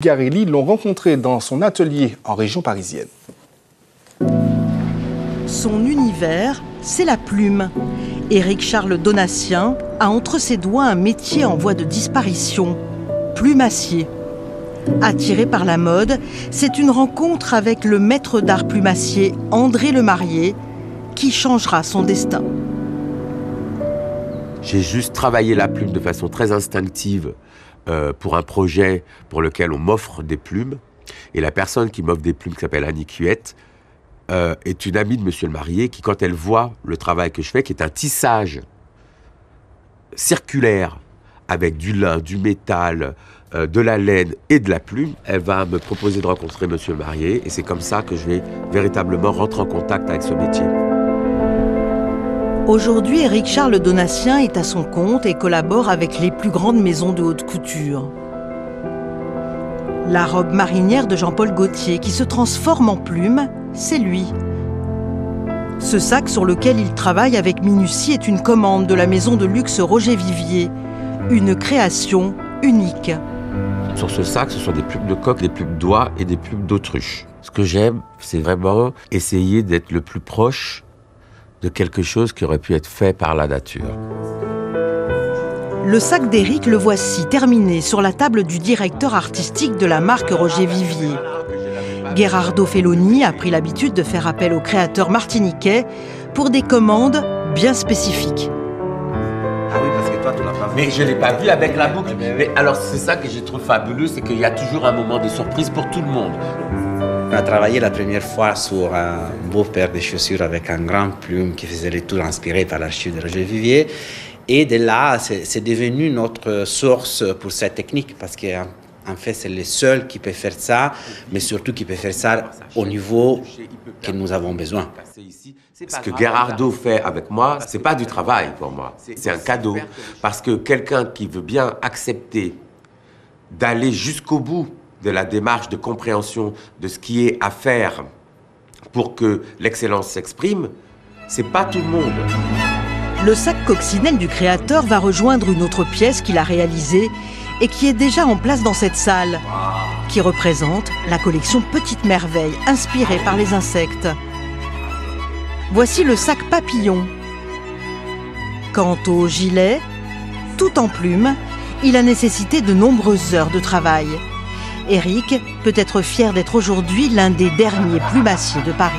Garelli l'ont rencontré dans son atelier en région parisienne. Son univers, c'est la plume. Éric Charles Donatien a entre ses doigts un métier en voie de disparition, plumassier. Attiré par la mode, c'est une rencontre avec le maître d'art plumassier André Lemarié qui changera son destin. J'ai juste travaillé la plume de façon très instinctive pour un projet pour lequel on m'offre des plumes. Et la personne qui m'offre des plumes, qui s'appelle Annie Cuette, est une amie de Monsieur Lemarié qui, quand elle voit le travail que je fais, qui est un tissage circulaire avec du lin, du métal, de la laine et de la plume, elle va me proposer de rencontrer Monsieur Lemarié. Et c'est comme ça que je vais véritablement rentrer en contact avec ce métier. Aujourd'hui, Éric Charles Donatien est à son compte et collabore avec les plus grandes maisons de haute couture. La robe marinière de Jean-Paul Gaultier, qui se transforme en plume, c'est lui. Ce sac sur lequel il travaille avec minutie est une commande de la maison de luxe Roger Vivier, une création unique. Sur ce sac, ce sont des plumes de coq, des plumes d'oie et des plumes d'autruche. Ce que j'aime, c'est vraiment essayer d'être le plus proche de quelque chose qui aurait pu être fait par la nature. Le sac d'Éric, le voici, terminé sur la table du directeur artistique de la marque Roger Vivier. Gherardo Felloni a pris l'habitude de faire appel aux créateurs martiniquais pour des commandes bien spécifiques. Ah oui, parce que toi, tu l'as pas vu. Mais je ne l'ai pas vu avec la boucle. Mais alors, c'est ça que je trouve fabuleux, c'est qu'il y a toujours un moment de surprise pour tout le monde. On a travaillé la première fois sur un beau paire de chaussures avec un grand plume qui faisait le tour inspiré par l'archive de Roger Vivier. Et de là, c'est devenu notre source pour cette technique parce qu'en fait, c'est le seul qui peut faire ça, mais surtout qui peut faire ça au niveau que nous avons besoin. Ce que Gherardo fait avec moi, c'est pas du travail pour moi, c'est un cadeau. Parce que quelqu'un qui veut bien accepter d'aller jusqu'au bout de la démarche de compréhension de ce qui est à faire pour que l'excellence s'exprime, c'est pas tout le monde. Le sac coccinelle du créateur va rejoindre une autre pièce qu'il a réalisée et qui est déjà en place dans cette salle, qui représente la collection Petite Merveille, inspirée par les insectes. Voici le sac papillon. Quant au gilet, tout en plume, il a nécessité de nombreuses heures de travail. Éric peut être fier d'être aujourd'hui l'un des derniers plumassiers de Paris.